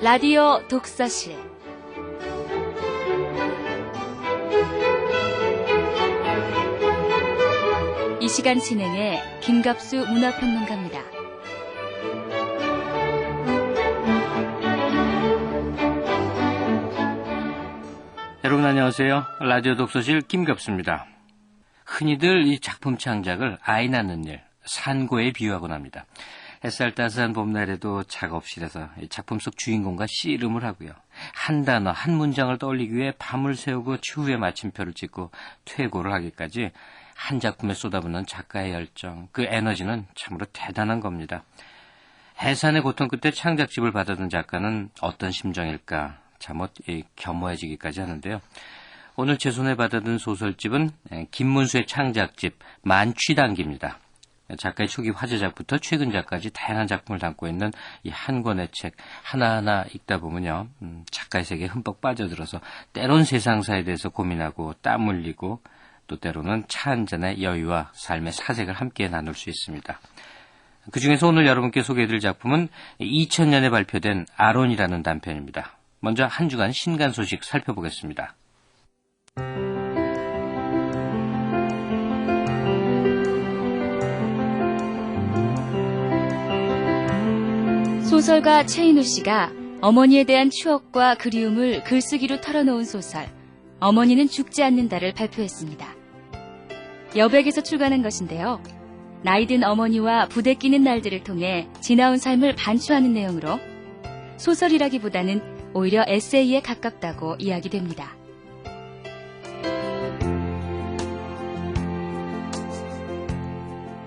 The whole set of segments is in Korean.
라디오 독서실 이 시간 진행해 김갑수 문화평론가입니다. 여러분 안녕하세요. 라디오 독서실 김갑수입니다. 흔히들 이 작품 창작을 아이 낳는 일, 산고에 비유하곤 합니다. 햇살 따스한 봄날에도 작업실에서 작품 속 주인공과 씨름을 하고요. 한 단어, 한 문장을 떠올리기 위해 밤을 새우고 추후에 마침표를 찍고 퇴고를 하기까지 한 작품에 쏟아붓는 작가의 열정, 그 에너지는 참으로 대단한 겁니다. 해산의 고통 끝에 창작집을 받아든 작가는 어떤 심정일까 잠옷 겸허해지기까지 하는데요. 오늘 제 손에 받아든 소설집은 김문수의 창작집 만취단기입니다. 작가의 초기 화제작부터 최근 작까지 다양한 작품을 담고 있는 이 한 권의 책 하나하나 읽다 보면요. 작가의 세계에 흠뻑 빠져들어서 때론 세상사에 대해서 고민하고 땀 흘리고 또 때로는 차 한 잔의 여유와 삶의 사색을 함께 나눌 수 있습니다. 그중에서 오늘 여러분께 소개해드릴 작품은 2000년에 발표된 아론이라는 단편입니다. 먼저 한 주간 신간 소식 살펴보겠습니다. 소설가 최인우 씨가 어머니에 대한 추억과 그리움을 글쓰기로 털어놓은 소설 어머니는 죽지 않는다를 발표했습니다. 여백에서 출간한 것인데요. 나이든 어머니와 부대 끼는 날들을 통해 지나온 삶을 반추하는 내용으로 소설이라기보다는 오히려 에세이에 가깝다고 이야기됩니다.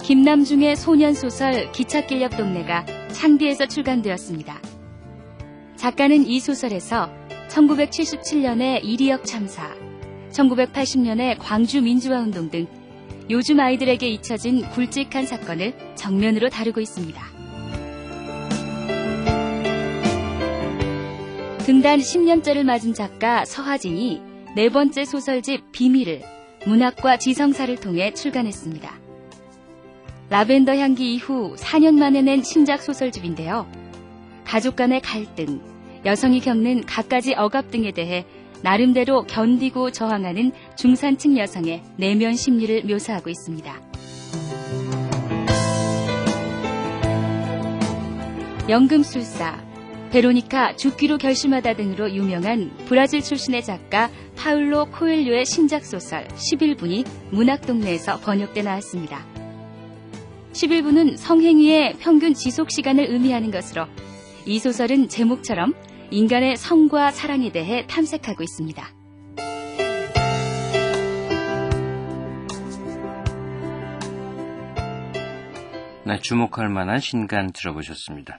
김남중의 소년소설 기찻길 옆 동네가 창비에서 출간되었습니다. 작가는 이 소설에서 1977년의 이리역 참사, 1980년의 광주 민주화운동 등 요즘 아이들에게 잊혀진 굵직한 사건을 정면으로 다루고 있습니다. 등단 10년째를 맞은 작가 서하진이 네 번째 소설집 비밀을 문학과 지성사를 통해 출간했습니다. 라벤더 향기 이후 4년 만에 낸 신작 소설집인데요. 가족 간의 갈등, 여성이 겪는 갖가지 억압 등에 대해 나름대로 견디고 저항하는 중산층 여성의 내면 심리를 묘사하고 있습니다. 연금술사, 베로니카 죽기로 결심하다 등으로 유명한 브라질 출신의 작가 파울로 코엘료의 신작 소설 11분이 문학동네에서 번역돼 나왔습니다. 11분은 성행위의 평균 지속시간을 의미하는 것으로 이 소설은 제목처럼 인간의 성과 사랑에 대해 탐색하고 있습니다. 네, 주목할 만한 신간 들어보셨습니다.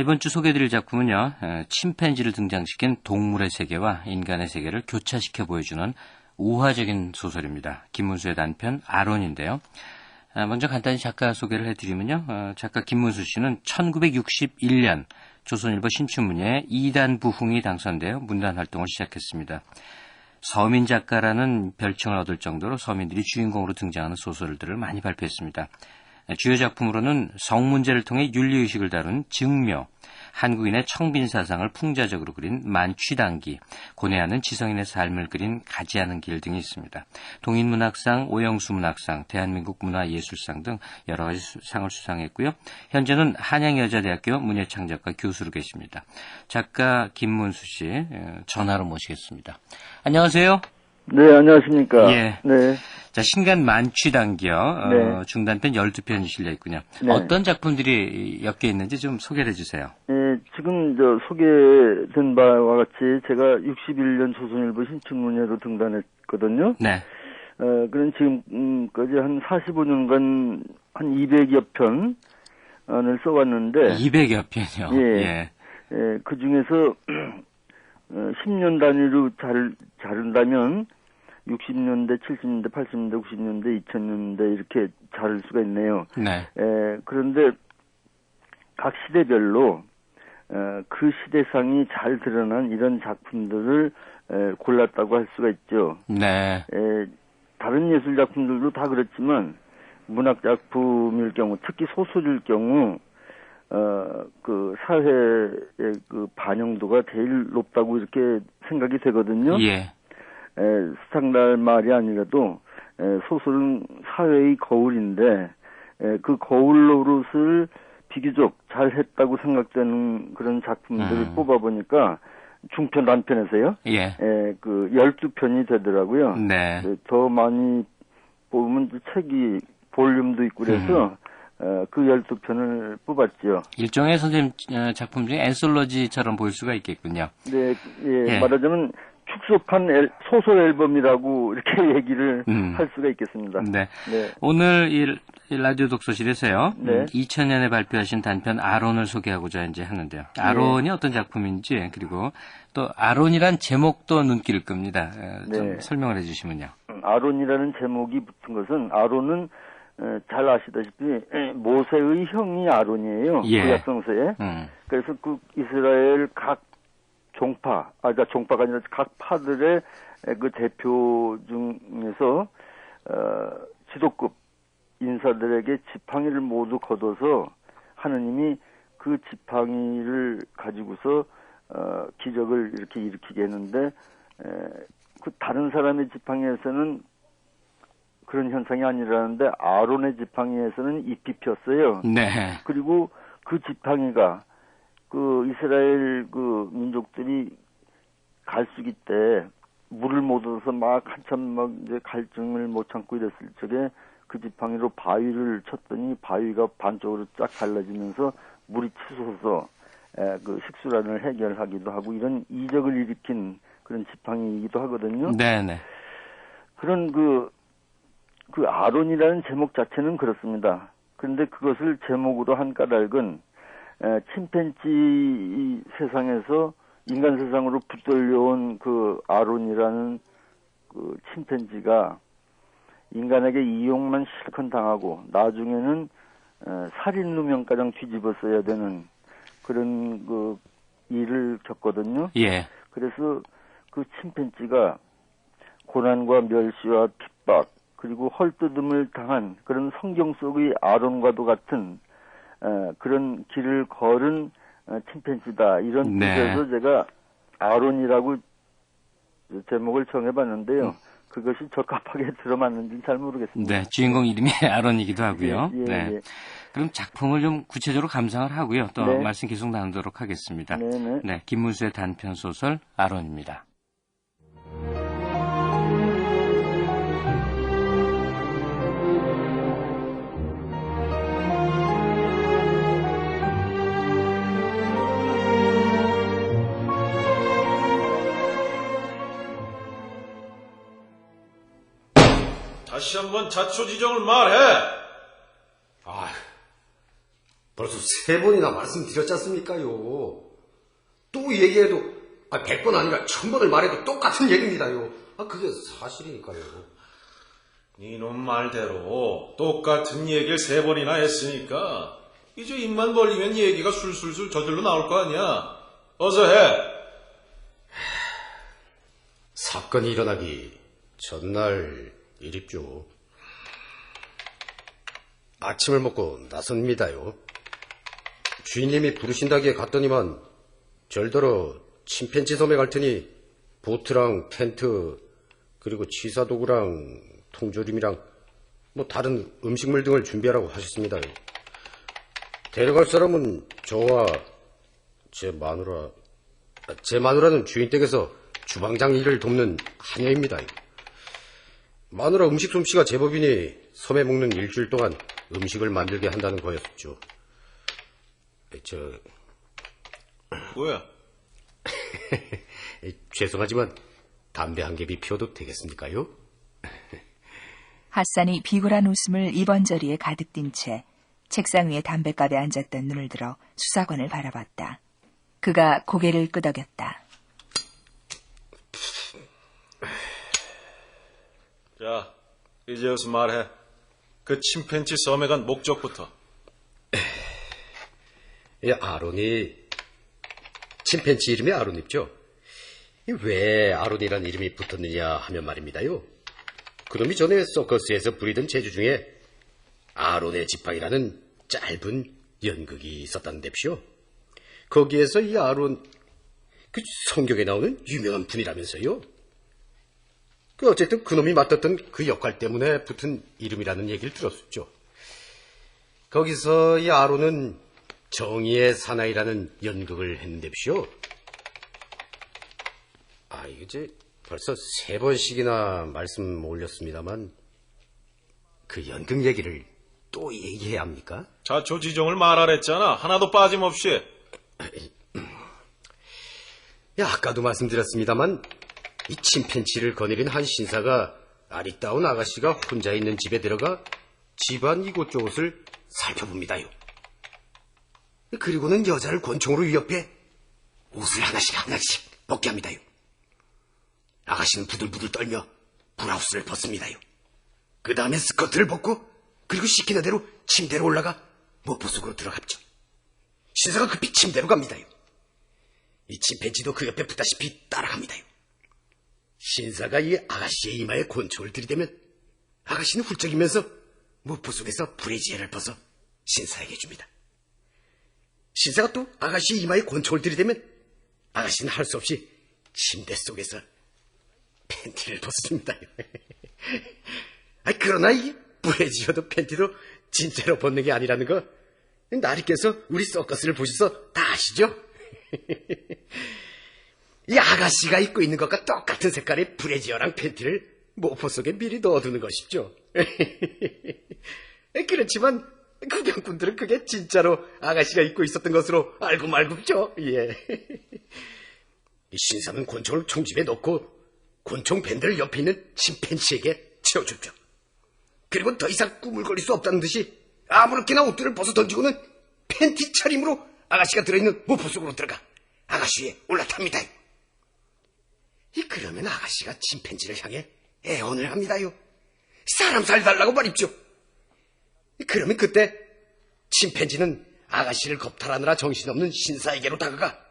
이번 주 소개해드릴 작품은요. 침팬지를 등장시킨 동물의 세계와 인간의 세계를 교차시켜 보여주는 우화적인 소설입니다. 김문수의 단편 아론인데요. 먼저 간단히 작가 소개를 해드리면요. 작가 김문수 씨는 1961년 조선일보 신춘문예에 2단 부흥이 당선되어 문단 활동을 시작했습니다. 서민 작가라는 별칭을 얻을 정도로 서민들이 주인공으로 등장하는 소설들을 많이 발표했습니다. 주요 작품으로는 성문제를 통해 윤리의식을 다룬 증묘, 한국인의 청빈사상을 풍자적으로 그린 만취단기, 고뇌하는 지성인의 삶을 그린 가지 않은 길 등이 있습니다. 동인문학상, 오영수 문학상, 대한민국 문화예술상 등 여러 가지 상을 수상했고요. 현재는 한양여자대학교 문예창작과 교수로 계십니다. 작가 김문수 씨 전화로 모시겠습니다. 안녕하세요. 네, 안녕하십니까. 예. 네. 자, 신간 만취단기요. 네. 중단편 12편이 실려 있군요. 네. 어떤 작품들이 엮여 있는지 좀 소개를 해주세요. 네, 지금 소개된 바와 같이 제가 61년 조선일보 신춘문예로 등단했거든요. 네. 그런 지금까지 한 45년간 한 200여 편을 써왔는데. 200여 편이요. 예. 예. 예, 그 중에서 10년 단위로 자른다면 60년대, 70년대, 80년대, 90년대, 2000년대 이렇게 자를 수가 있네요. 네. 그런데 각 시대별로 그 시대상이 잘 드러난 이런 작품들을 골랐다고 할 수가 있죠. 네. 다른 예술 작품들도 다 그렇지만 문학 작품일 경우, 특히 소설일 경우 그 사회의 그 반영도가 제일 높다고 이렇게 생각이 되거든요. 예. 스탕달 말이 아니라도 소설은 사회의 거울인데 그 거울 노릇을 비교적 잘했다고 생각되는 그런 작품들을 뽑아보니까 중편 단편에서요. 예. 그 12편이 되더라고요. 네. 더 많이 뽑으면 책이 볼륨도 있고 그래서 그 12편을 뽑았죠. 일종의 선생님 작품 중에 앤솔로지처럼 볼 수가 있겠군요. 네, 예. 말하자면 축소판 소설 앨범이라고 이렇게 얘기를 할 수가 있겠습니다. 네. 네. 오늘 이 라디오 독서실에서요. 네. 2000년에 발표하신 단편 아론을 소개하고자 이제 하는데요. 아론이 어떤 작품인지 그리고 또 아론이란 제목도 눈길을 끕니다. 좀 네. 설명을 해주시면요. 아론이라는 제목이 붙은 것은 아론은 잘 아시다시피 모세의 형이 아론이에요. 예. 구약성서에. 그래서 그 이스라엘 각 종파, 그러니까 종파가 아니라 각 파들의 그 대표 중에서 지도급 인사들에게 지팡이를 모두 걷어서 하느님이 그 지팡이를 가지고서 기적을 이렇게 일으키게 했는데 그 다른 사람의 지팡이에서는 그런 현상이 아니라는데 아론의 지팡이에서는 잎이 폈어요. 네. 그리고 그 지팡이가 그 이스라엘 그 민족들이 갈수기 때 물을 못 얻어서 막 한참 막 이제 갈증을 못 참고 이랬을 적에 그 지팡이로 바위를 쳤더니 바위가 반쪽으로 쫙 갈라지면서 물이 치솟아서 그 식수란을 해결하기도 하고 이런 이적을 일으킨 그런 지팡이이기도 하거든요. 네네. 그런 그 아론이라는 제목 자체는 그렇습니다. 그런데 그것을 제목으로 한 까닭은 침팬지 세상에서 인간 세상으로 붙들려온 그 아론이라는 그 침팬지가 인간에게 이용만 실컷 당하고 나중에는 살인 누명가장 뒤집어 써야 되는 그런 그 일을 겪거든요. 예. 그래서 그 침팬지가 고난과 멸시와 핍박 그리고 헐뜯음을 당한 그런 성경 속의 아론과도 같은 그런 길을 걸은 침팬지다. 이런 뜻에서 제가 아론이라고 제목을 정해봤는데요. 그것이 적합하게 들어맞는지는 잘 모르겠습니다. 네, 주인공 이름이 아론이기도 하고요. 예, 예, 네. 예. 그럼 작품을 좀 구체적으로 감상을 하고요. 또 네. 말씀 계속 나누도록 하겠습니다. 네네. 네, 김문수의 단편 소설 아론입니다. 다시 한번 자초지종을 말해. 벌써 3번이나 말씀드렸지 않습니까요? 또 얘기해도 100번 아니라 1000번을 말해도 똑같은 얘기입니다요. 그게 사실이니까요. 니놈 말대로 똑같은 얘기를 3번이나 했으니까 이제 입만 벌리면 얘기가 술술술 저절로 나올 거 아니야. 어서 해. 사건이 일어나기 전날 일입죠. 아침을 먹고 나섭니다요. 주인님이 부르신다기에 갔더니만 절더러 침팬지 섬에 갈 테니 보트랑 텐트 그리고 취사도구랑 통조림이랑 다른 음식물 등을 준비하라고 하셨습니다. 데려갈 사람은 저와 제 마누라는 주인 댁에서 주방장 일을 돕는 하녀입니다. 마누라 음식 솜씨가 제법이니 섬에 묵는 일주일 동안 음식을 만들게 한다는 거였죠. 뭐야? 죄송하지만 담배 한 개비 피워도 되겠습니까요? 핫산이 비굴한 웃음을 이번저리에 가득 띈 채 책상 위에 담뱃갑에 앉았던 눈을 들어 수사관을 바라봤다. 그가 고개를 끄덕였다. 자, 이제 어서 말해. 그 침팬지 섬에 간 목적부터. 아론이 침팬지 이름이 아론입죠. 왜 아론이란 이름이 붙었느냐 하면 말입니다요. 그놈이 전에 서커스에서 부리던 재주 중에 아론의 지팡이라는 짧은 연극이 있었다는데요. 거기에서 이 아론, 그 성경에 나오는 유명한 분이라면서요. 그 어쨌든 그놈이 맡았던 그 역할 때문에 붙은 이름이라는 얘기를 들었었죠. 거기서 이 아론은 정의의 사나이라는 연극을 했는데요. 이제 벌써 3번씩이나 말씀 올렸습니다만 그 연극 얘기를 또 얘기해야 합니까? 자초지종을 말하랬잖아. 하나도 빠짐없이. 아까도 말씀드렸습니다만 이 침팬지를 거느린 한 신사가 아리따운 아가씨가 혼자 있는 집에 들어가 집안 이곳저곳을 살펴봅니다요. 그리고는 여자를 권총으로 위협해 옷을 하나씩 벗게 합니다요. 아가씨는 부들부들 떨며 브라우스를 벗습니다요. 그 다음에 스커트를 벗고 그리고 시키는 대로 침대로 올라가 모포 속으로 들어갔죠. 신사가 급히 침대로 갑니다요. 이 침팬지도 그 옆에 붙다시피 따라갑니다요. 신사가 이 아가씨의 이마에 권총을 들이대면 아가씨는 훌쩍이면서 모포 속에서 브레지에를 벗어 신사에게 줍니다. 신사가 또 아가씨의 이마에 권총을 들이대면 아가씨는 할 수 없이 침대 속에서 팬티를 벗습니다. 그러나 이 브레지어도 팬티도 진짜로 벗는 게 아니라는 거 나리께서 우리 서커스를 보셔서 다 아시죠? 이 아가씨가 입고 있는 것과 똑같은 색깔의 브레지어랑 팬티를 모포 속에 미리 넣어두는 것이죠. 그렇지만 구경꾼들은 그게 진짜로 아가씨가 입고 있었던 것으로 알고 말고죠. 예. 이 신사는 권총을 총집에 넣고 권총 밴드를 옆에 있는 침팬지에게 채워주죠. 그리고 더 이상 꾸물거릴 수 없다는 듯이 아무렇게나 옷들을 벗어 던지고는 팬티 차림으로 아가씨가 들어있는 모포 속으로 들어가 아가씨 위에 올라탑니다. 그러면 아가씨가 침팬지를 향해 애원을 합니다요. 사람 살달라고 말입죠. 그러면 그때 침팬지는 아가씨를 겁탈하느라 정신없는 신사에게로 다가가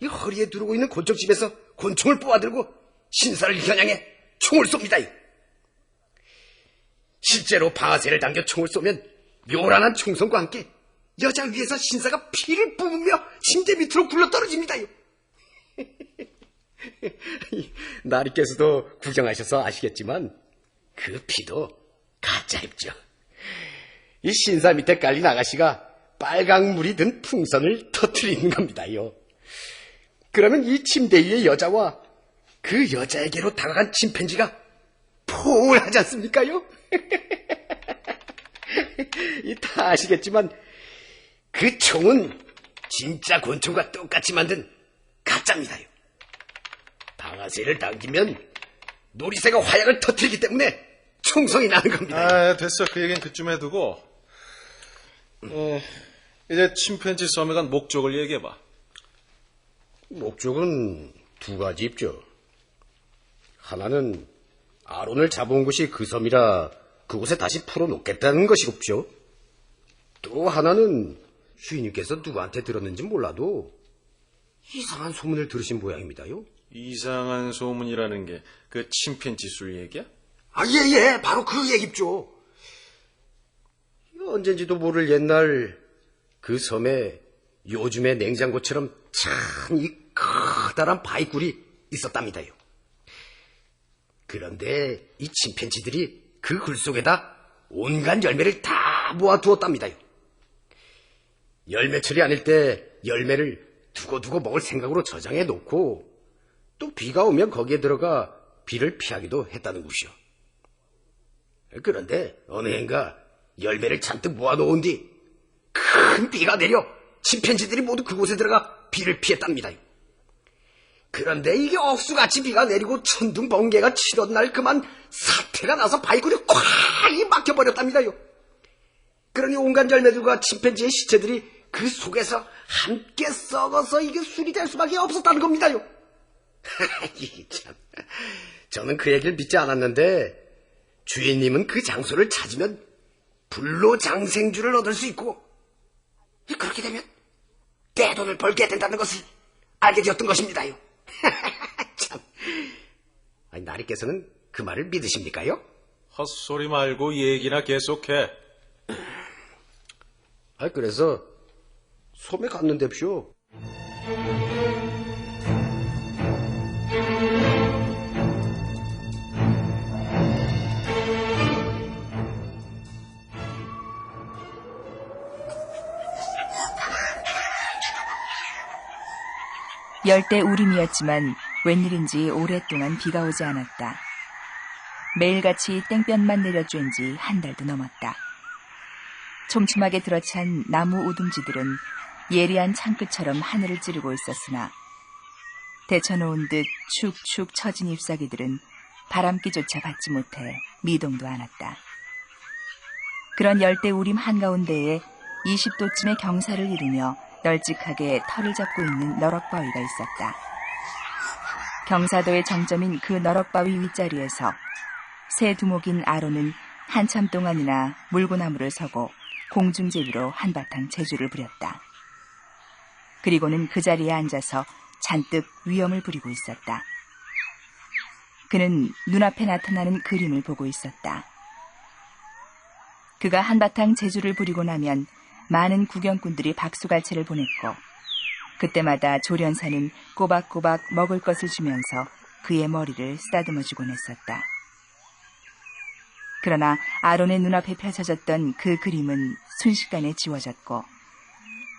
이 허리에 두르고 있는 권총집에서 권총을 뽑아들고 신사를 겨냥해 총을 쏩니다. 실제로 방아쇠를 당겨 총을 쏘면 요란한 총성과 함께 여자 위에서 신사가 피를 뿜으며 침대 밑으로 굴러떨어집니다. 나리께서도 구경하셔서 아시겠지만 그 피도 가짜입죠. 이 신사 밑에 깔린 아가씨가 빨강물이 든 풍선을 터뜨리는 겁니다요. 그러면 이 침대 위의 여자와 그 여자에게로 다가간 침팬지가 포옹을 하지 않습니까요? 다 아시겠지만 그 총은 진짜 권총과 똑같이 만든 가짜입니다요. 방아쇠를 당기면 놀이새가 화약을 터뜨리기 때문에 총성이 나는 겁니다. 됐어. 그 얘기는 그쯤 해두고 이제 침팬지 섬에 간 목적을 얘기해봐. 목적은 2가지 있죠. 하나는 아론을 잡아온 곳이 그 섬이라 그곳에 다시 풀어놓겠다는 것이겠죠. 또 하나는 주인님께서 누구한테 들었는지 몰라도 이상한 소문을 들으신 모양입니다요. 이상한 소문이라는 게 그 침팬지 술 얘기야? 예, 바로 그 얘기죠. 언젠지도 모를 옛날 그 섬에 요즘의 냉장고처럼 참 이 커다란 바위굴이 있었답니다요. 그런데 이 침팬지들이 그 굴 속에다 온갖 열매를 다 모아두었답니다요. 열매철이 아닐 때 열매를 두고두고 먹을 생각으로 저장해 놓고 또 비가 오면 거기에 들어가 비를 피하기도 했다는 것이요. 그런데 어느 해인가 열매를 잔뜩 모아놓은 뒤 큰 비가 내려 침팬지들이 모두 그곳에 들어가 비를 피했답니다. 그런데 이게 억수같이 비가 내리고 천둥 번개가 치던 날 그만 사태가 나서 바위굴이 콱 막혀버렸답니다요. 그러니 온갖 열매들과 침팬지의 시체들이 그 속에서 함께 썩어서 이게 술이 될 수밖에 없었다는 겁니다요. 참, 저는 그 얘기를 믿지 않았는데 주인님은 그 장소를 찾으면 불로장생주를 얻을 수 있고 그렇게 되면 떼돈을 벌게 된다는 것을 알게 되었던 것입니다요. 참, 나리께서는 그 말을 믿으십니까요? 헛소리 말고 얘기나 계속해. 그래서 섬에 갔는데쇼. 열대 우림이었지만 웬일인지 오랫동안 비가 오지 않았다. 매일같이 땡볕만 내려쬐은 지 한 달도 넘었다. 촘촘하게 들어찬 나무 우둥지들은 예리한 창끝처럼 하늘을 찌르고 있었으나 데쳐놓은 듯 축축 처진 잎사귀들은 바람기조차 받지 못해 미동도 않았다. 그런 열대 우림 한가운데에 20도쯤의 경사를 이루며 널찍하게 털을 잡고 있는 너럭바위가 있었다. 경사도의 정점인 그 너럭바위 윗자리에서 새 두목인 아론은 한참 동안이나 물구나무를 서고 공중제비로 한바탕 재주를 부렸다. 그리고는 그 자리에 앉아서 잔뜩 위엄을 부리고 있었다. 그는 눈앞에 나타나는 그림을 보고 있었다. 그가 한바탕 재주를 부리고 나면 많은 구경꾼들이 박수갈채를 보냈고 그때마다 조련사는 꼬박꼬박 먹을 것을 주면서 그의 머리를 쓰다듬어주곤 했었다. 그러나 아론의 눈앞에 펼쳐졌던 그 그림은 순식간에 지워졌고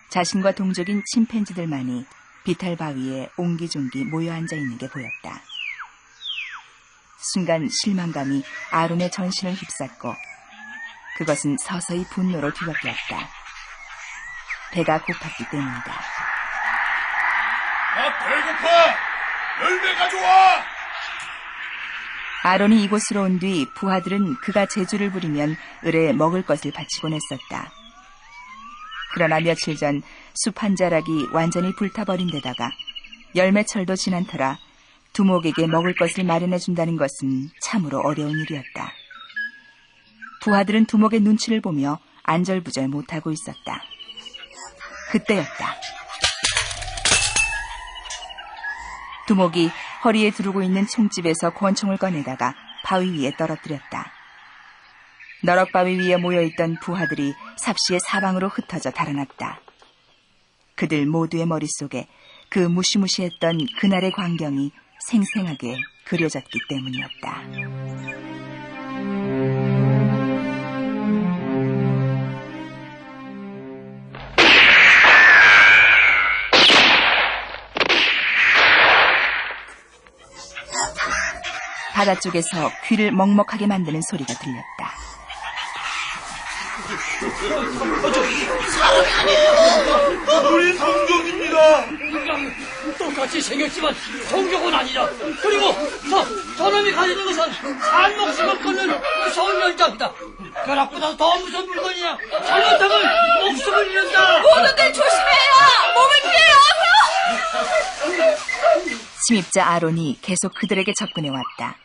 자신과 동족인 침팬지들만이 비탈바위에 옹기종기 모여 앉아 있는 게 보였다. 순간 실망감이 아론의 전신을 휩쌌고 그것은 서서히 분노로 뒤바뀌었다. 배가 고팠기 때문이다. 배고파! 열매 가져와! 아론이 이곳으로 온 뒤 부하들은 그가 재주를 부리면 을에 먹을 것을 바치곤 했었다. 그러나 며칠 전 숲 한 자락이 완전히 불타버린 데다가 열매철도 지난 터라 두목에게 먹을 것을 마련해준다는 것은 참으로 어려운 일이었다. 부하들은 두목의 눈치를 보며 안절부절 못하고 있었다. 그때였다. 두목이 허리에 두르고 있는 총집에서 권총을 꺼내다가 바위 위에 떨어뜨렸다. 너럭바위 위에 모여있던 부하들이 삽시의 사방으로 흩어져 달아났다. 그들 모두의 머릿속에 그 무시무시했던 그날의 광경이 생생하게 그려졌기 때문이었다. 바다 쪽에서 귀를 먹먹하게 만드는 소리가 들렸다. 우리 성경입니다. 똑같이 생겼지만 성경은 아니라. 그리고 저놈이 가지는 것은 산 목숨을 끊는 무서운 연장이다. 벼락보다 더 무서운 물건이야. 잘못하면 목숨을 잃는다. 모두들 조심해요. 몸을 피해요. 침입자 아론이 계속 그들에게 접근해 왔다.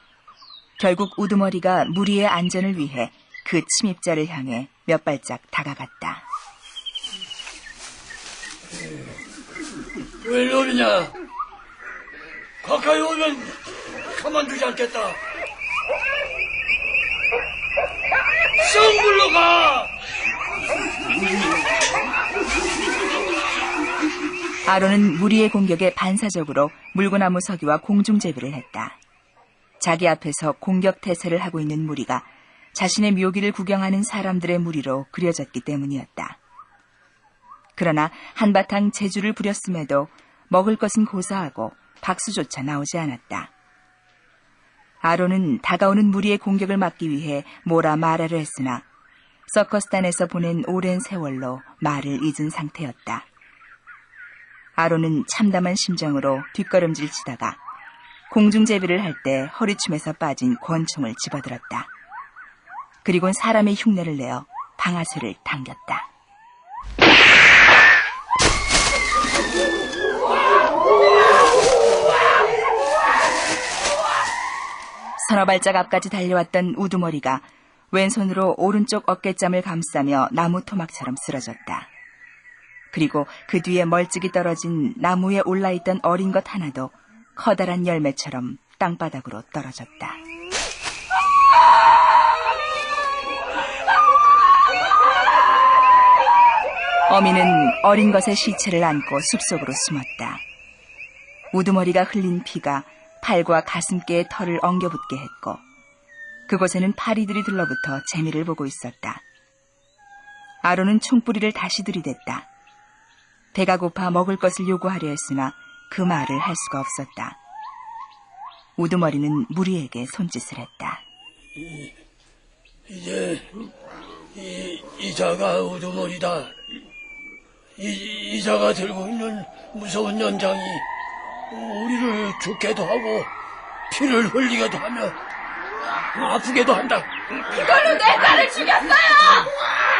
결국 우두머리가 무리의 안전을 위해 그 침입자를 향해 몇 발짝 다가갔다. 왜 이러느냐? 가까이 오면 가만두지 않겠다. 썩 물러가! 아론은 무리의 공격에 반사적으로 물구나무 서기와 공중제비를 했다. 자기 앞에서 공격 태세를 하고 있는 무리가 자신의 묘기를 구경하는 사람들의 무리로 그려졌기 때문이었다. 그러나 한바탕 재주를 부렸음에도 먹을 것은 고사하고 박수조차 나오지 않았다. 아론은 다가오는 무리의 공격을 막기 위해 뭐라 말하려 했으나 서커스단에서 보낸 오랜 세월로 말을 잊은 상태였다. 아론은 참담한 심정으로 뒷걸음질 치다가 공중제비를 할 때 허리춤에서 빠진 권총을 집어들었다. 그리곤 사람의 흉내를 내어 방아쇠를 당겼다. 서너 발짝 앞까지 달려왔던 우두머리가 왼손으로 오른쪽 어깨짬을 감싸며 나무 토막처럼 쓰러졌다. 그리고 그 뒤에 멀찍이 떨어진 나무에 올라있던 어린 것 하나도 커다란 열매처럼 땅바닥으로 떨어졌다. 어미는 어린 것의 시체를 안고 숲속으로 숨었다. 우두머리가 흘린 피가 팔과 가슴께의 털을 엉겨붙게 했고 그곳에는 파리들이 들러붙어 재미를 보고 있었다. 아론은 총뿌리를 다시 들이댔다. 배가 고파 먹을 것을 요구하려 했으나 그 말을 할 수가 없었다. 우두머리는 무리에게 손짓을 했다. 이제 이자가 우두머리다. 이자가 들고 있는 무서운 연장이 우리를 죽게도 하고 피를 흘리게도 하며 아프게도 한다. 이걸로 내 딸을 죽였어요!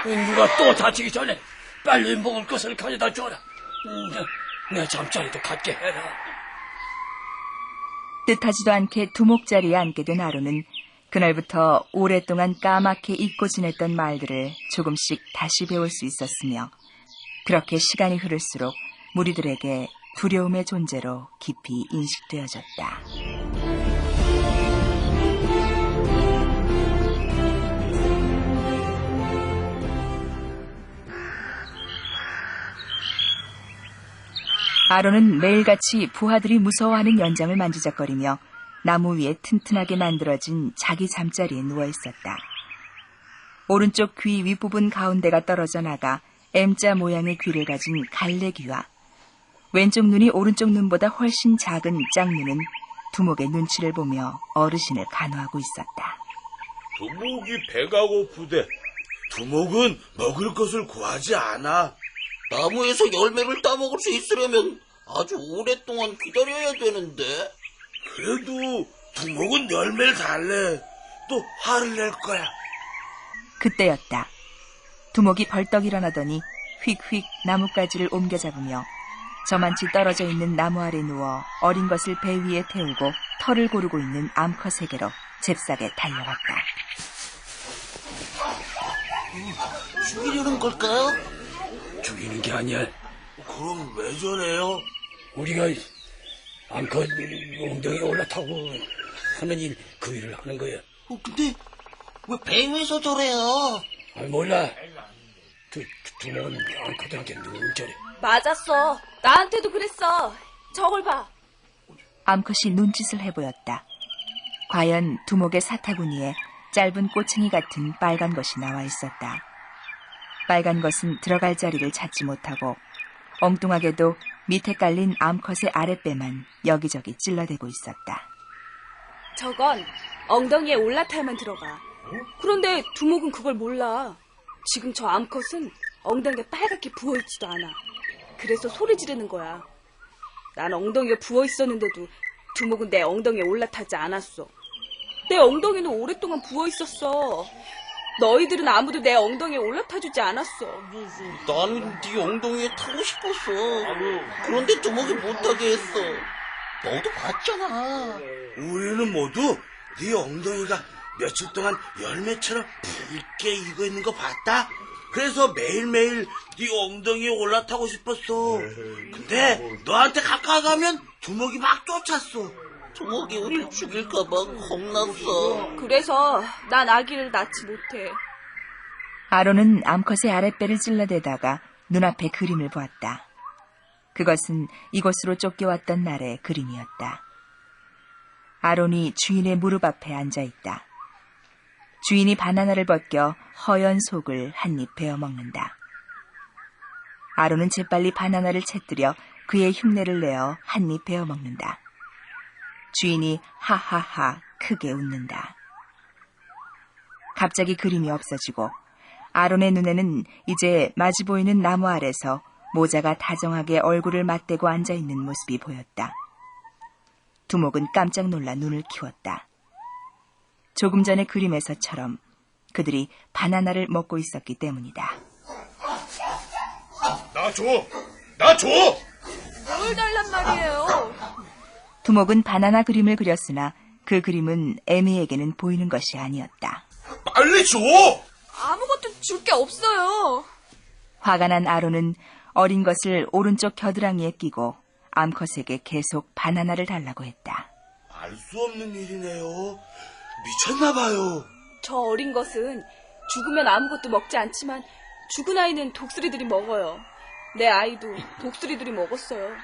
누가 또 다치기 전에 빨리 먹을 것을 가져다 줘라. 내 잠자리도 갖게 해라. 뜻하지도 않게 두목자리에 앉게 된 아론은 그날부터 오랫동안 까맣게 잊고 지냈던 말들을 조금씩 다시 배울 수 있었으며 그렇게 시간이 흐를수록 무리들에게 두려움의 존재로 깊이 인식되어졌다. 아론은 매일같이 부하들이 무서워하는 연장을 만지작거리며 나무 위에 튼튼하게 만들어진 자기 잠자리에 누워있었다. 오른쪽 귀 윗부분 가운데가 떨어져 나가 M자 모양의 귀를 가진 갈래귀와 왼쪽 눈이 오른쪽 눈보다 훨씬 작은 짝눈은 두목의 눈치를 보며 어르신을 간호하고 있었다. 두목이 배가 고프대. 두목은 먹을 것을 구하지 않아. 나무에서 열매를 따먹을 수 있으려면 아주 오랫동안 기다려야 되는데. 그래도 두목은 열매를 달래. 또 화를 낼 거야. 그때였다. 두목이 벌떡 일어나더니 휙휙 나뭇가지를 옮겨 잡으며 저만치 떨어져 있는 나무 아래 누워 어린 것을 배 위에 태우고 털을 고르고 있는 암컷에게로 잽싸게 달려갔다. 죽이려는 걸까요? 죽이는 게 아니야. 그럼 왜 저래요? 우리가 암컷 엉덩이에 올라타고 하는 일, 그 일을 하는 거야. 근데 왜 배 위에서 저래요? 몰라. 두목은 암컷들한테 늘 저래. 맞았어. 나한테도 그랬어. 저걸 봐. 암컷이 눈짓을 해보였다. 과연 두목의 사타구니에 짧은 꼬챙이 같은 빨간 것이 나와 있었다. 빨간 것은 들어갈 자리를 찾지 못하고 엉뚱하게도 밑에 깔린 암컷의 아랫배만 여기저기 찔러대고 있었다. 저건 엉덩이에 올라타야만 들어가. 그런데 두목은 그걸 몰라. 지금 저 암컷은 엉덩이가 빨갛게 부어있지도 않아. 그래서 소리 지르는 거야. 난 엉덩이가 부어있었는데도 두목은 내 엉덩이에 올라타지 않았어. 내 엉덩이는 오랫동안 부어있었어. 너희들은 아무도 내 엉덩이에 올라타주지 않았어. 나는 네 엉덩이에 타고 싶었어. 그런데 두목이 못하게 했어. 너도 봤잖아. 우리는 모두 네 엉덩이가 며칠 동안 열매처럼 붉게 익어 있는 거 봤다. 그래서 매일매일 네 엉덩이에 올라타고 싶었어. 근데 너한테 가까이 가면 두목이 막 쫓았어. 두목이 우리를 죽일까봐 겁났어. 그래서 난 아기를 낳지 못해. 아론은 암컷의 아랫배를 찔러대다가 눈앞에 그림을 보았다. 그것은 이곳으로 쫓겨왔던 날의 그림이었다. 아론이 주인의 무릎 앞에 앉아있다. 주인이 바나나를 벗겨 허연 속을 한 입 베어 먹는다. 아론은 재빨리 바나나를 채뜨려 그의 흉내를 내어 한 입 베어 먹는다. 주인이 하하하 크게 웃는다. 갑자기 그림이 없어지고 아론의 눈에는 이제 마주 보이는 나무 아래서 모자가 다정하게 얼굴을 맞대고 앉아있는 모습이 보였다. 두목은 깜짝 놀라 눈을 키웠다. 조금 전의 그림에서처럼 그들이 바나나를 먹고 있었기 때문이다. 나 줘! 나 줘! 뭘 달란 말이에요? 두목은 바나나 그림을 그렸으나 그 그림은 에미에게는 보이는 것이 아니었다. 빨리 줘! 아무것도 줄 게 없어요. 화가 난 아론은 어린 것을 오른쪽 겨드랑이에 끼고 암컷에게 계속 바나나를 달라고 했다. 알 수 없는 일이네요. 미쳤나 봐요. 저 어린 것은 죽으면 아무것도 먹지 않지만 죽은 아이는 독수리들이 먹어요. 내 아이도 독수리들이 먹었어요.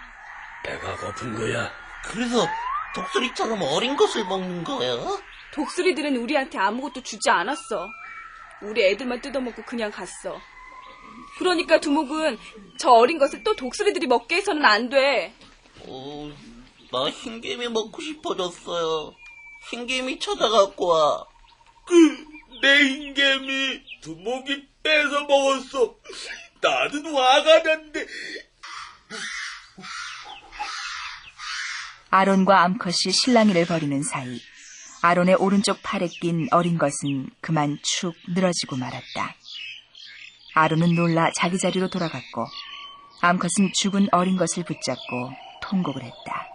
배가 고픈 거야. 그래서 독수리처럼 어린 것을 먹는 거야? 독수리들은 우리한테 아무것도 주지 않았어. 우리 애들만 뜯어먹고 그냥 갔어. 그러니까 두목은 저 어린 것을 또 독수리들이 먹게 해서는 안 돼. 나 흰개미 먹고 싶어졌어요. 흰개미 찾아갖고 와. 내 흰개미 두목이 뺏어 먹었어. 나는 화가 난데. 아론과 암컷이 실랑이를 벌이는 사이 아론의 오른쪽 팔에 낀 어린 것은 그만 축 늘어지고 말았다. 아론은 놀라 자기 자리로 돌아갔고 암컷은 죽은 어린 것을 붙잡고 통곡을 했다.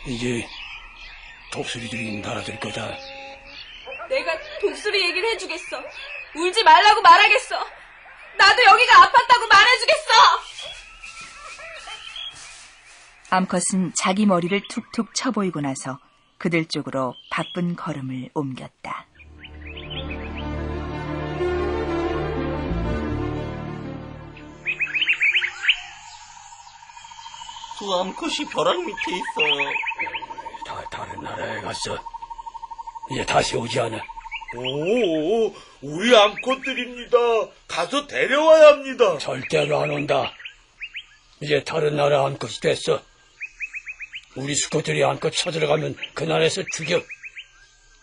이제 독수리들이 날아들 거다. 내가 독수리 얘기를 해주겠어. 울지 말라고 말하겠어. 나도 여기가 아팠다고 말해주겠어. 암컷은 자기 머리를 툭툭 쳐보이고 나서 그들 쪽으로 바쁜 걸음을 옮겼다. 두 암컷이 벼락 밑에 있어요. 다른 나라에 갔어. 이제 다시 오지 않아. 오, 우리 암컷들입니다. 가서 데려와야 합니다. 절대로 안 온다. 이제 다른 나라 암컷이 됐어. 우리 수컷들이 암컷 찾으러 가면 그 나라에서 죽여.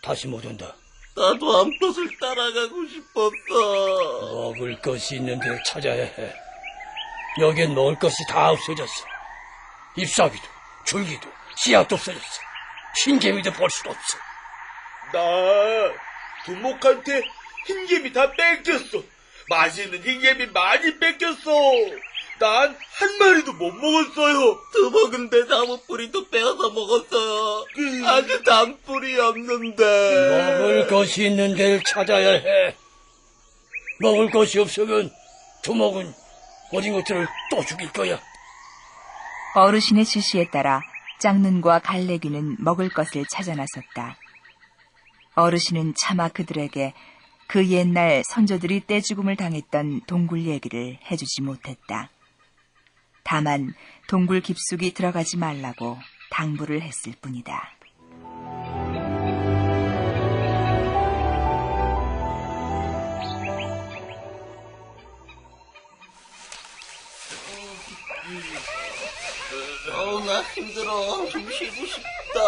다시 못 온다. 나도 암컷을 따라가고 싶었어. 먹을 것이 있는 데를 찾아야 해. 여긴 먹을 것이 다 없어졌어. 잎사귀도 줄기도 씨앗도 없어졌어. 흰개미도 볼 수 없어. 나 두목한테 흰개미 다 뺏겼어. 맛있는 흰개미 많이 뺏겼어. 난 한 마리도 못 먹었어요. 두목은 내 나무뿌리도 빼앗아 먹었어요. 아주 단뿌리 없는데. 먹을 것이 있는 데를 찾아야 해. 먹을 것이 없으면 두목은 어린 것들을 또 죽일 거야. 어르신의 지시에 따라 짝눈과 갈래귀는 먹을 것을 찾아 나섰다. 어르신은 차마 그들에게 그 옛날 선조들이 떼죽음을 당했던 동굴 얘기를 해주지 못했다. 다만 동굴 깊숙이 들어가지 말라고 당부를 했을 뿐이다. 나 힘들어. 좀 쉬고 싶다.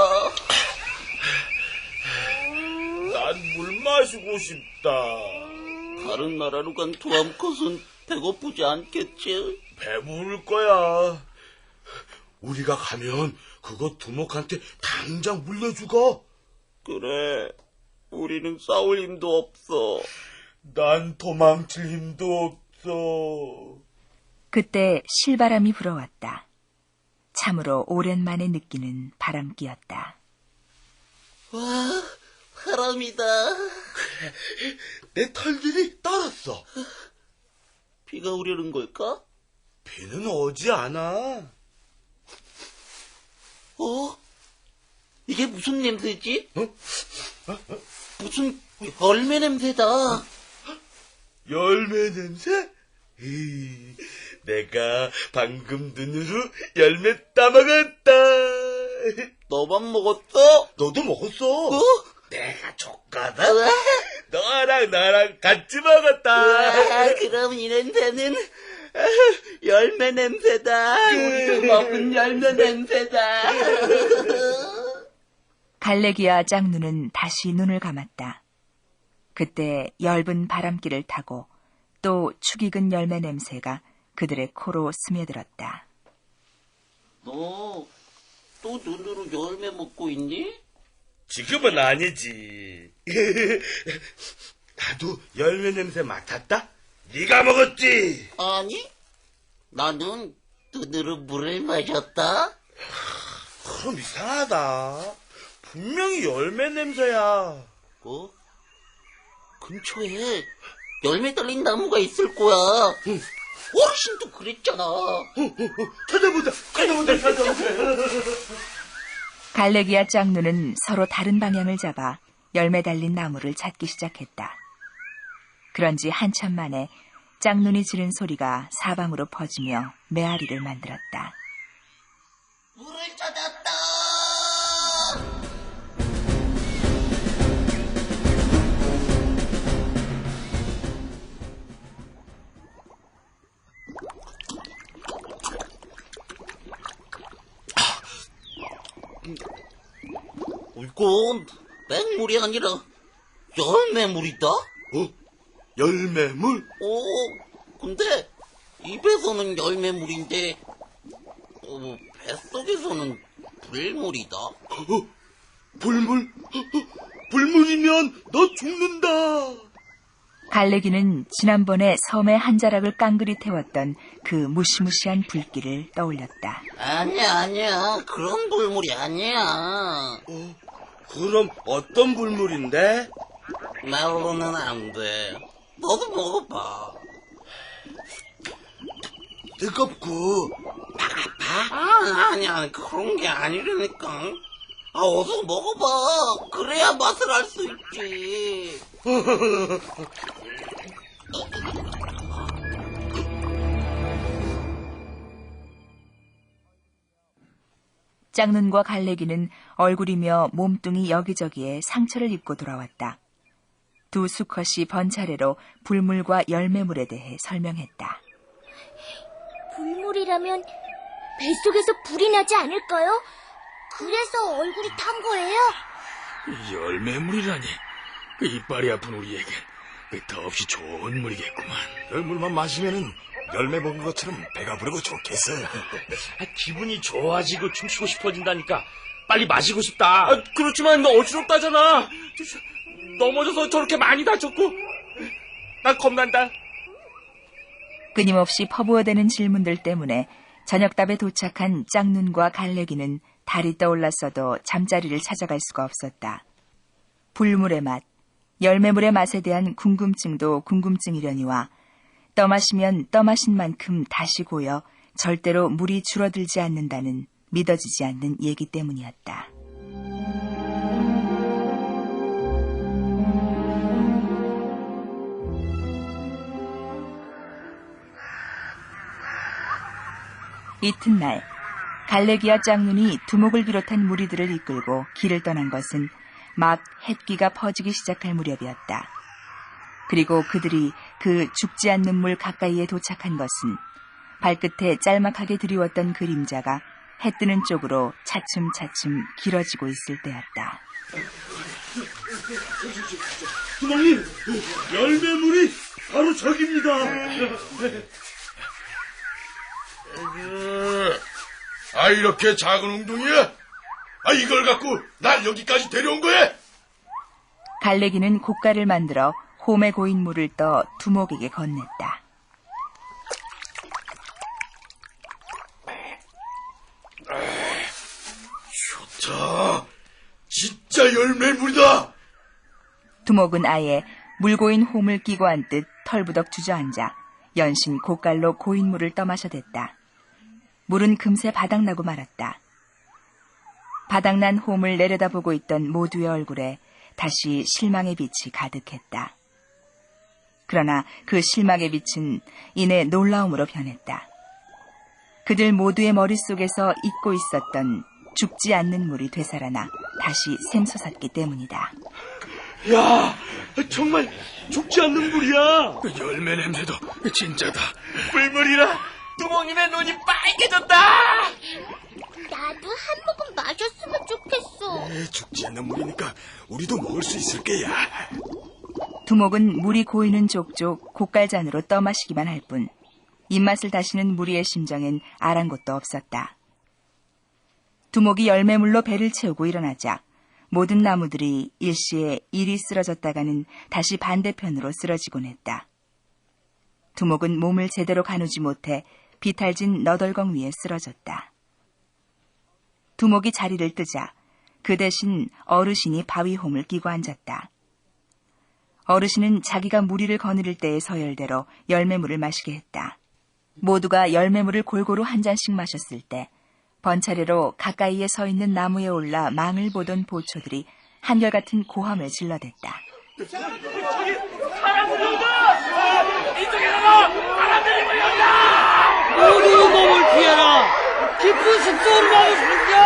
난 물 마시고 싶다. 다른 나라로 간 두 암컷은 배고프지 않겠지? 배부를 거야. 우리가 가면 그거 두목한테 당장 물려주고. 그래. 우리는 싸울 힘도 없어. 난 도망칠 힘도 없어. 그때 실바람이 불어왔다. 참으로 오랜만에 느끼는 바람기였다. 와, 바람이다. 그래, 내 털들이 떨었어. 비가 오려는 걸까? 비는 오지 않아. 이게 무슨 냄새지? 무슨 열매 냄새다. 열매 냄새? 내가 방금 눈으로 열매 따먹었다. 너만 먹었어? 너도 먹었어. 내가 조카다. 너랑 나랑 같이 먹었다. 그럼 이 냄새는 열매 냄새다. 우리도 먹은 열매 냄새다. 갈래기와 짝눈은 다시 눈을 감았다. 그때 엷은 바람길을 타고 또 축 익은 열매 냄새가 그들의 코로 스며들었다. 너 또 눈으로 열매 먹고 있니? 지금은 아니지. 나도 열매 냄새 맡았다? 네가 먹었지? 아니, 나는 눈으로 물을 마셨다. 그럼 이상하다. 분명히 열매 냄새야. 근처에 열매 달린 나무가 있을 거야. 어르신도 그랬잖아. 찾아보자. 갈래기와 짝눈은 서로 다른 방향을 잡아 열매 달린 나무를 찾기 시작했다. 그런지 한참 만에 짝눈이 지른 소리가 사방으로 퍼지며 메아리를 만들었다. 물을 찾았다! 이건 맹물이 아니라 열매물이다? 열매물? 근데 입에서는 열매물인데 뱃속에서는 불물이다. 불물? 불물이면 너 죽는다. 갈래기는 지난번에 섬에 한 자락을 깡그리 태웠던 그 무시무시한 불길을 떠올렸다. 아니야. 그런 불물이 아니야. 그럼 어떤 불물인데? 말로는 안 돼. 너도 먹어봐. 뜨겁고 아파? 아니야. 그런 게 아니라니까. 어서 먹어봐. 그래야 맛을 알 수 있지. 짝눈과 갈래기는 얼굴이며 몸뚱이 여기저기에 상처를 입고 돌아왔다. 두 수컷이 번차례로 불물과 열매물에 대해 설명했다. 불물이라면 뱃속에서 불이 나지 않을까요? 그래서 얼굴이 탄 거예요? 열매물이라니. 이빨이 아픈 우리에겐 더없이 좋은 물이겠구만. 열물만 마시면은 열매 먹은 것처럼 배가 부르고 좋겠어. 기분이 좋아지고 춤추고 싶어진다니까. 빨리 마시고 싶다. 그렇지만 어지럽다잖아. 넘어져서 저렇게 많이 다쳤고. 나 겁난다. 끊임없이 퍼부어대는 질문들 때문에 저녁답에 도착한 짝눈과 갈래기는 달이 떠올랐어도 잠자리를 찾아갈 수가 없었다. 불물의 맛, 열매물의 맛에 대한 궁금증도 궁금증이려니와 떠마시면 떠마신 만큼 다시 고여 절대로 물이 줄어들지 않는다는 믿어지지 않는 얘기 때문이었다. 이튿날 갈래기와 짝눈이 두목을 비롯한 무리들을 이끌고 길을 떠난 것은 막 햇기가 퍼지기 시작할 무렵이었다. 그리고 그들이 그 죽지 않는 물 가까이에 도착한 것은 발끝에 짤막하게 드리웠던 그림자가 해 뜨는 쪽으로 차츰차츰 길어지고 있을 때였다. 두목님, 열매물이 바로 저깁니다. 이렇게 작은 웅둥이야? 이걸 갖고 날 여기까지 데려온 거야? 갈래기는 곶가를 만들어 홈에 고인 물을 떠 두목에게 건넸다. 좋다. 진짜 열매물이다. 두목은 아예 물 고인 홈을 끼고 앉듯 털부덕 주저앉아 연신 곶갈로 고인 물을 떠마셔댔다. 물은 금세 바닥나고 말았다. 바닥난 홈을 내려다보고 있던 모두의 얼굴에 다시 실망의 빛이 가득했다. 그러나 그 실망의 빛은 이내 놀라움으로 변했다. 그들 모두의 머릿속에서 잊고 있었던 죽지 않는 물이 되살아나 다시 샘솟았기 때문이다. 야, 정말 죽지 않는 물이야. 열매 냄새도 진짜다. 불물이라 두목님의 눈이 빨개졌다. 나도 한 모금 마셨으면 좋겠어. 죽지 않는 물이니까 우리도 먹을 수 있을 게야. 두목은 물이 고이는 족족 곶갈잔으로 떠마시기만 할 뿐 입맛을 다시는 무리의 심정엔 아랑곳도 없었다. 두목이 열매물로 배를 채우고 일어나자 모든 나무들이 일시에 이리 쓰러졌다가는 다시 반대편으로 쓰러지곤 했다. 두목은 몸을 제대로 가누지 못해 비탈진 너덜걱 위에 쓰러졌다. 두목이 자리를 뜨자 그 대신 어르신이 바위홈을 끼고 앉았다. 어르신은 자기가 무리를 거느릴 때의 서열대로 열매물을 마시게 했다. 모두가 열매물을 골고루 한 잔씩 마셨을 때 번차례로 가까이에 서 있는 나무에 올라 망을 보던 보초들이 한결같은 고함을 질러댔다. 저기 사람 이쪽에다가 사람들이 몰려온다! 모두 몸을 피해라! 깊은 숲속으로 나가십시오!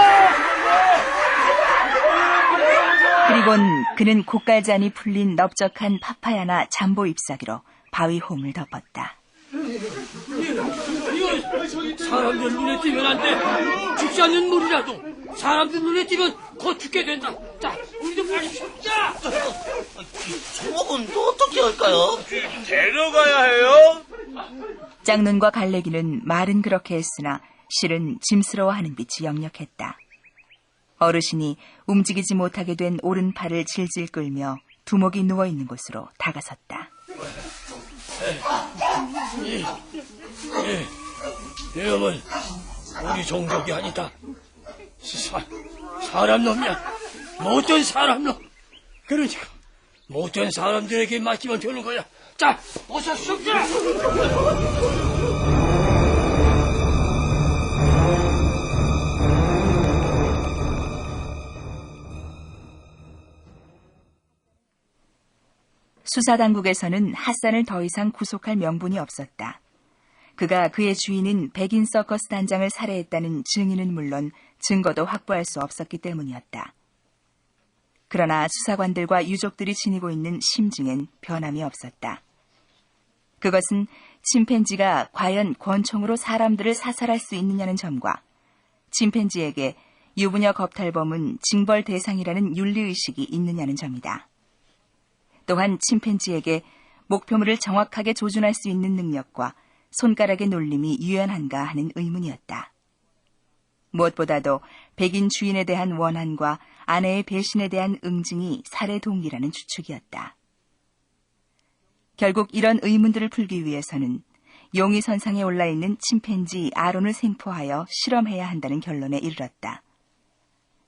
그리곤 그는 고깔잔이 풀린 넓적한 파파야나 잠보 잎사귀로 바위 홈을 덮었다. 이건 사람들 눈에 띄면 안 돼. 죽지 않는 물이라도 사람들 눈에 띄면 곧 죽게 된다. 자, 우리도 빨리 죽자. 저건 또 어떻게 할까요? 데려가야 해요. 짝눈과 갈래기는 말은 그렇게 했으나 실은 짐스러워하는 빛이 역력했다. 어르신이 움직이지 못하게 된 오른팔을 질질 끌며 두목이 누워있는 곳으로 다가섰다. 이놈은 우리 종족이 아니다. 사람 놈이야. 못된 사람 놈. 그러니까 못된 사람들에게 맡기면 되는 거야. 자, 어서 숨자. 수사당국에서는 핫산을 더 이상 구속할 명분이 없었다. 그가 그의 주인인 백인 서커스 단장을 살해했다는 증인은 물론 증거도 확보할 수 없었기 때문이었다. 그러나 수사관들과 유족들이 지니고 있는 심증엔 변함이 없었다. 그것은 침팬지가 과연 권총으로 사람들을 사살할 수 있느냐는 점과 침팬지에게 유부녀 겁탈범은 징벌 대상이라는 윤리의식이 있느냐는 점이다. 또한 침팬지에게 목표물을 정확하게 조준할 수 있는 능력과 손가락의 놀림이 유연한가 하는 의문이었다. 무엇보다도 백인 주인에 대한 원한과 아내의 배신에 대한 응징이 살해 동기라는 추측이었다. 결국 이런 의문들을 풀기 위해서는 용의선상에 올라있는 침팬지 아론을 생포하여 실험해야 한다는 결론에 이르렀다.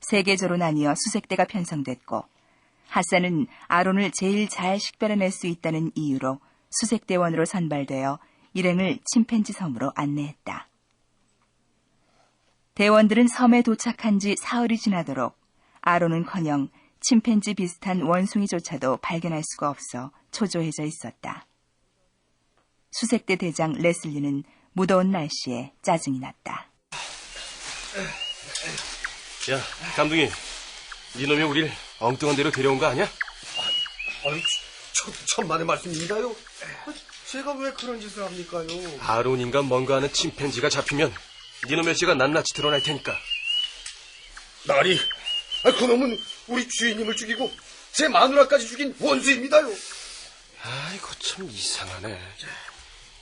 세계조로 나뉘어 수색대가 편성됐고 핫산은 아론을 제일 잘 식별해낼 수 있다는 이유로 수색대원으로 선발되어 일행을 침팬지 섬으로 안내했다. 대원들은 섬에 도착한 지 사흘이 지나도록 아론은커녕 침팬지 비슷한 원숭이조차도 발견할 수가 없어 초조해져 있었다. 수색대 대장 레슬리는 무더운 날씨에 짜증이 났다. 야, 감독님. 이놈이 우릴 엉뚱한 데로 데려온 거 아니야? 아니, 천만의 말씀입니다요. 제가 왜 그런 짓을 합니까요? 아론인가 뭔가 하는 침팬지가 잡히면 니놈의 죄가 낱낱이 드러날 테니까. 나리, 그놈은 우리 주인님을 죽이고 제 마누라까지 죽인 원수입니다요. 아이고, 참 이상하네.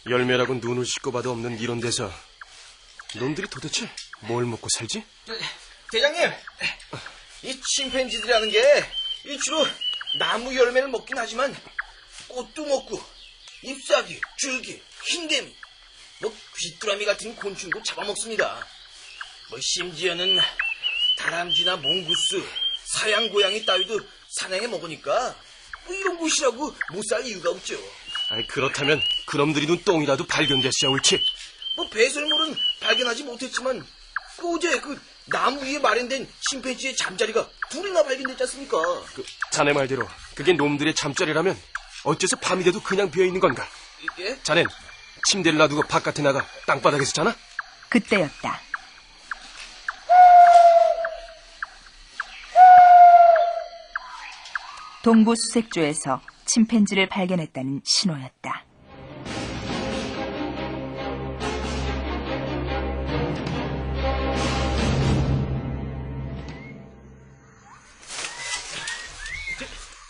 열매라고 눈을 씻고 봐도 없는 이런 데서 놈들이 도대체 뭘 먹고 살지? 대장님, 이 침팬지들이라는 게 주로 나무 열매를 먹긴 하지만 꽃도 먹고 잎사귀, 줄기, 흰개미, 귀뚜라미 같은 곤충도 잡아먹습니다. 심지어는 다람쥐나 몽구스, 사양고양이 따위도 사냥해 먹으니까 이런 곳이라고 못 살 이유가 없죠. 아니, 그렇다면 그놈들이 눈 똥이라도 발견됐어야 옳지. 배설물은 발견하지 못했지만 어제 나무 위에 마련된 침팬지의 잠자리가 둘이나 발견됐지 않습니까? 자네 말대로 그게 놈들의 잠자리라면 어째서 밤이 돼도 그냥 비어있는 건가? 예? 자넨 침대를 놔두고 바깥에 나가 땅바닥에서 자나? 그때였다. 동부 수색조에서 침팬지를 발견했다는 신호였다.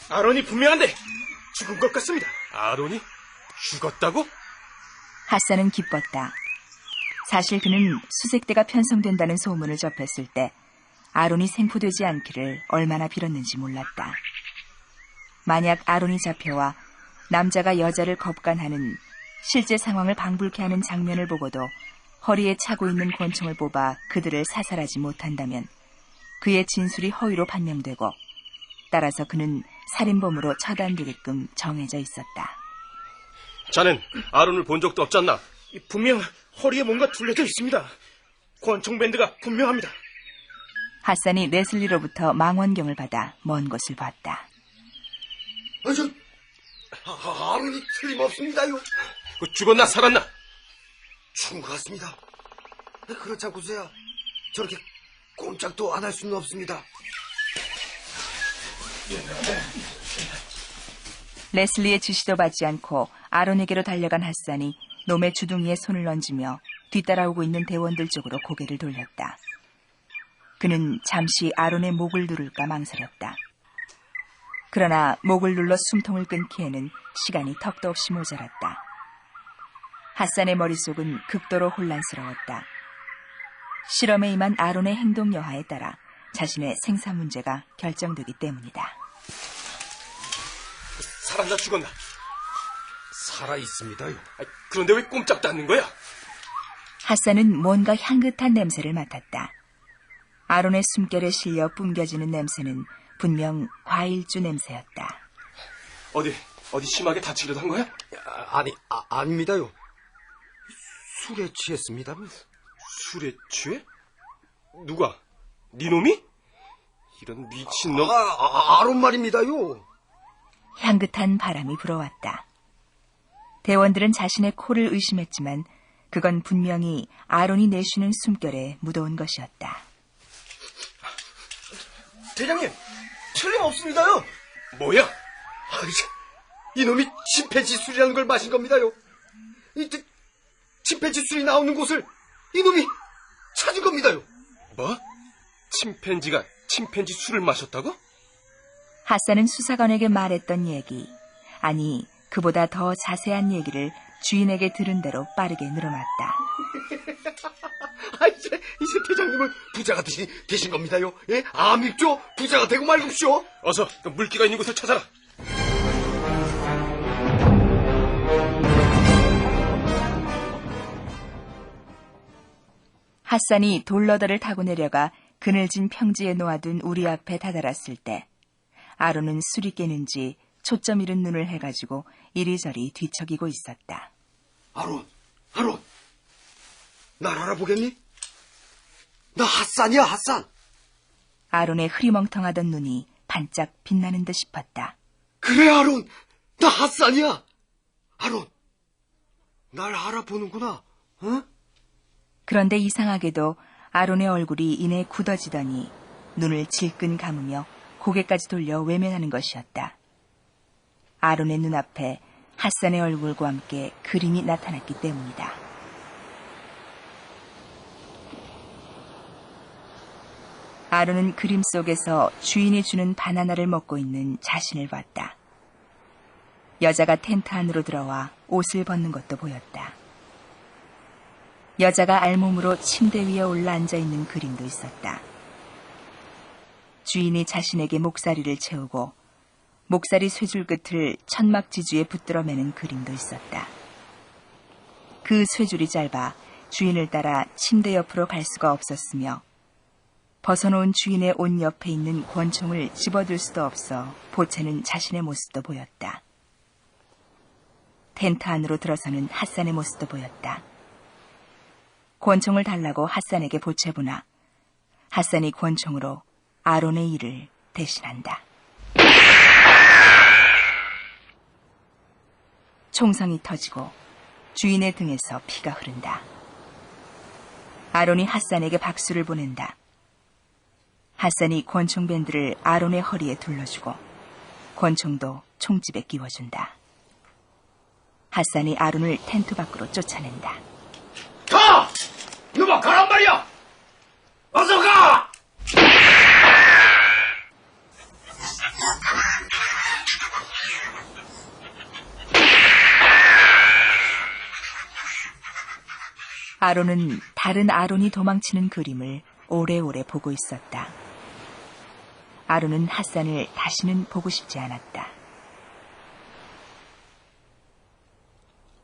아론이 분명한데 죽은 것 같습니다. 아론이? 죽었다고? 핫산은 기뻤다. 사실 그는 수색대가 편성된다는 소문을 접했을 때 아론이 생포되지 않기를 얼마나 빌었는지 몰랐다. 만약 아론이 잡혀와 남자가 여자를 겁간하는 실제 상황을 방불케 하는 장면을 보고도 허리에 차고 있는 권총을 뽑아 그들을 사살하지 못한다면 그의 진술이 허위로 판명되고 따라서 그는 살인범으로 처단되게끔 정해져 있었다. 자넨 아론을 본 적도 없지 않나? 분명 허리에 뭔가 둘려져 있습니다. 권총 밴드가 분명합니다. 핫산이 레슬리로부터 망원경을 받아 먼 곳을 봤다. 아론이 틀림없습니다요. 죽었나 살았나? 죽은 것 같습니다. 그렇지 않고서야 저렇게 꼼짝도 안 할 수는 없습니다. 레슬리의 지시도 받지 않고 아론에게로 달려간 핫산이 놈의 주둥이에 손을 얹으며 뒤따라오고 있는 대원들 쪽으로 고개를 돌렸다. 그는 잠시 아론의 목을 누를까 망설였다. 그러나 목을 눌러 숨통을 끊기에는 시간이 턱도 없이 모자랐다. 핫산의 머릿속은 극도로 혼란스러웠다. 실험에 임한 아론의 행동 여하에 따라 자신의 생사 문제가 결정되기 때문이다. 살았나 죽었나? 살아있습니다요. 그런데 왜 꼼짝도 않는 거야? 핫산은 뭔가 향긋한 냄새를 맡았다. 아론의 숨결에 실려 뿜겨지는 냄새는 분명 과일주 냄새였다. 어디 심하게 다치기도 한 거야? 아닙니다요. 술에 취했습니다. 술에 취해? 누가? 네 놈이? 이런 미친놈. 아론 말입니다요. 향긋한 바람이 불어왔다. 대원들은 자신의 코를 의심했지만 그건 분명히 아론이 내쉬는 숨결에 묻어온 것이었다. 대장님, 틀림없습니다요. 뭐야? 이놈이 침팬지 술이라는 걸 마신 겁니다요. 침팬지 술이 나오는 곳을 이놈이 찾은 겁니다요. 뭐? 침팬지가 침팬지 술을 마셨다고? 핫산은 수사관에게 말했던 얘기, 아니 그보다 더 자세한 얘기를 주인에게 들은 대로 빠르게 늘어놨다. 이제 대장님은 부자가 되신 겁니다요. 예? 암입죠? 부자가 되고 말고쇼. 어서 물기가 있는 곳을 찾아라. 핫산이 돌러더를 타고 내려가 그늘진 평지에 놓아둔 우리 앞에 다다랐을 때 아론은 술이 깨는지 초점 잃은 눈을 해가지고 이리저리 뒤척이고 있었다. 아론, 날 알아보겠니? 나 핫산이야, 핫산. 아론의 흐리멍텅하던 눈이 반짝 빛나는 듯 싶었다. 그래, 아론, 나 핫산이야. 아론, 날 알아보는구나, 응? 그런데 이상하게도 아론의 얼굴이 이내 굳어지더니 눈을 질끈 감으며 고개까지 돌려 외면하는 것이었다. 아론의 눈앞에 핫산의 얼굴과 함께 그림이 나타났기 때문이다. 아론은 그림 속에서 주인이 주는 바나나를 먹고 있는 자신을 봤다. 여자가 텐트 안으로 들어와 옷을 벗는 것도 보였다. 여자가 알몸으로 침대 위에 올라 앉아있는 그림도 있었다. 주인이 자신에게 목살이를 채우고 목살이 쇠줄 끝을 천막지주에 붙들어 매는 그림도 있었다. 그 쇠줄이 짧아 주인을 따라 침대 옆으로 갈 수가 없었으며 벗어놓은 주인의 옷 옆에 있는 권총을 집어들 수도 없어 보채는 자신의 모습도 보였다. 텐트 안으로 들어서는 핫산의 모습도 보였다. 권총을 달라고 핫산에게 보채보나 핫산이 권총으로 아론의 일을 대신한다. 총성이 터지고 주인의 등에서 피가 흐른다. 아론이 핫산에게 박수를 보낸다. 핫산이 권총 밴드를 아론의 허리에 둘러주고 권총도 총집에 끼워준다. 핫산이 아론을 텐트 밖으로 쫓아낸다. 가! 이놈아, 가란 말이야! 어서 가! 아론은 다른 아론이 도망치는 그림을 오래오래 보고 있었다. 아론은 핫산을 다시는 보고 싶지 않았다.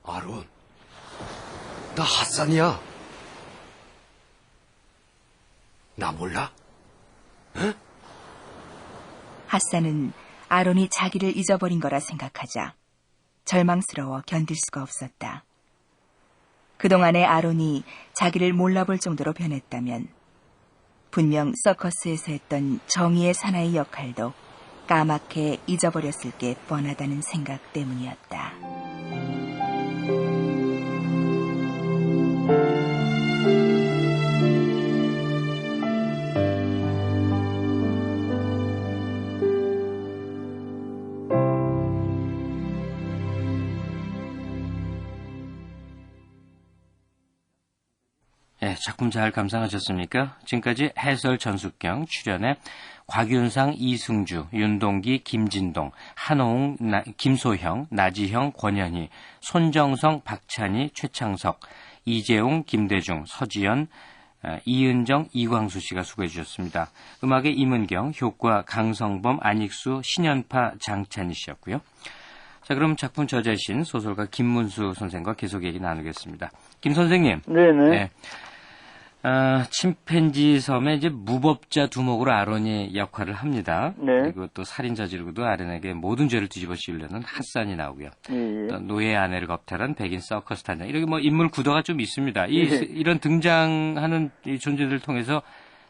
아론, 나 핫산이야. 나 몰라? 응? 핫산은 아론이 자기를 잊어버린 거라 생각하자 절망스러워 견딜 수가 없었다. 그동안의 아론이 자기를 몰라볼 정도로 변했다면 분명 서커스에서 했던 정의의 사나이 역할도 까맣게 잊어버렸을 게 뻔하다는 생각 때문이었다. 네, 작품 잘 감상하셨습니까? 지금까지 해설 전숙경, 출연에 곽윤상, 이승주, 윤동기, 김진동, 한호웅, 김소형, 나지형, 권현희, 손정성, 박찬희, 최창석, 이재용, 김대중, 서지연, 이은정, 이광수 씨가 수고해 주셨습니다. 음악의 임은경, 효과 강성범, 안익수, 신연파, 장찬희 씨였고요. 자, 그럼 작품 저자이신 소설가 김문수 선생과 계속 얘기 나누겠습니다. 김 선생님. 네네. 네. 침팬지 섬에 이제 무법자 두목으로 아론이 역할을 합니다. 네. 그리고 또 살인 저지르고도 아론에게 모든 죄를 뒤집어 씌우려는 핫산이 나오고요. 또 노예 아내를 겁탈한 백인 서커스 단장. 이렇게 뭐 인물 구도가 좀 있습니다. 이런 등장하는 이 존재들을 통해서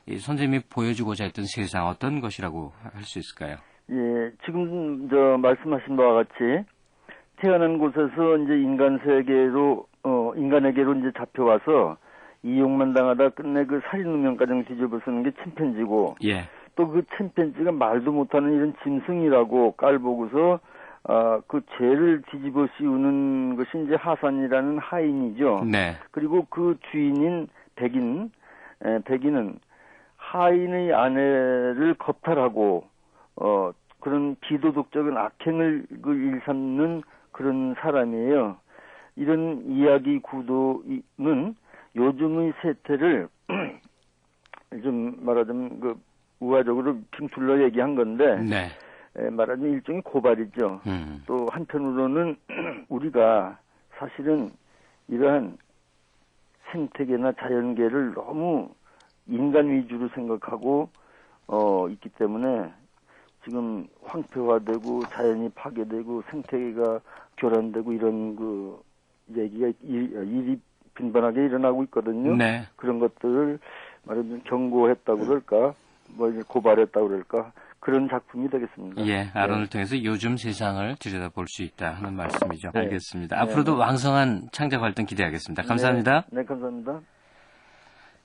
이 선생님이 보여주고자 했던 세상 어떤 것이라고 할 수 있을까요? 예, 지금 말씀하신 바와 같이 태어난 곳에서 이제 인간에게로 이제 잡혀와서 이용만 당하다 끝내 그 살인 운명까지 뒤집어 쓰는 게 침팬지고, 예. 또 그 침팬지가 말도 못하는 이런 짐승이라고 깔보고서 그 죄를 뒤집어 씌우는 것이 이제 하산이라는 하인이죠. 네. 그리고 그 주인인 백인은 하인의 아내를 겁탈하고 그런 비도덕적인 악행을 일삼는 그런 사람이에요. 이런 이야기 구도는 요즘의 세태를 좀 말하자면 그 우화적으로 빙둘러 얘기한 건데, 네. 말하자면 일종의 고발이죠. 또 한편으로는 우리가 사실은 이러한 생태계나 자연계를 너무 인간 위주로 생각하고 있기 때문에 지금 황폐화되고 자연이 파괴되고 생태계가 교란되고 이런 그 얘기가 일이 빈번하게 일어나고 있거든요. 네. 그런 것들을 말하자면 경고했다고 그럴까, 뭐 고발했다고 그럴까, 그런 작품이 되겠습니다. 예, 아론을 통해서 요즘 세상을 들여다볼 수 있다 하는 말씀이죠. 네. 알겠습니다. 네. 앞으로도 왕성한 창작 활동 기대하겠습니다. 감사합니다. 네, 감사합니다.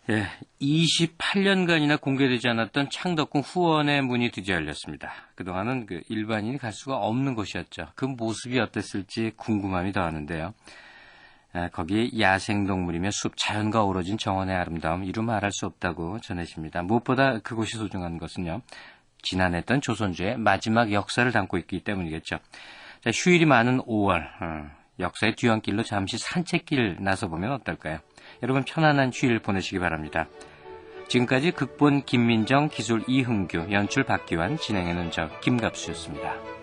예, 28년간이나 공개되지 않았던 창덕궁 후원의 문이 드디어 열렸습니다. 그동안은 그 일반인이 갈 수가 없는 곳이었죠. 그 모습이 어땠을지 궁금함이 더하는데요. 거기에 야생동물이며 숲, 자연과 어우러진 정원의 아름다움 이루 말할 수 없다고 전해집니다. 무엇보다 그곳이 소중한 것은요, 지난했던 조선주의 마지막 역사를 담고 있기 때문이겠죠. 자, 휴일이 많은 5월, 역사의 뒤안길로 잠시 산책길 나서보면 어떨까요? 여러분 편안한 휴일 보내시기 바랍니다. 지금까지 극본 김민정, 기술 이흥규, 연출 박기환, 진행해는 저 김갑수였습니다.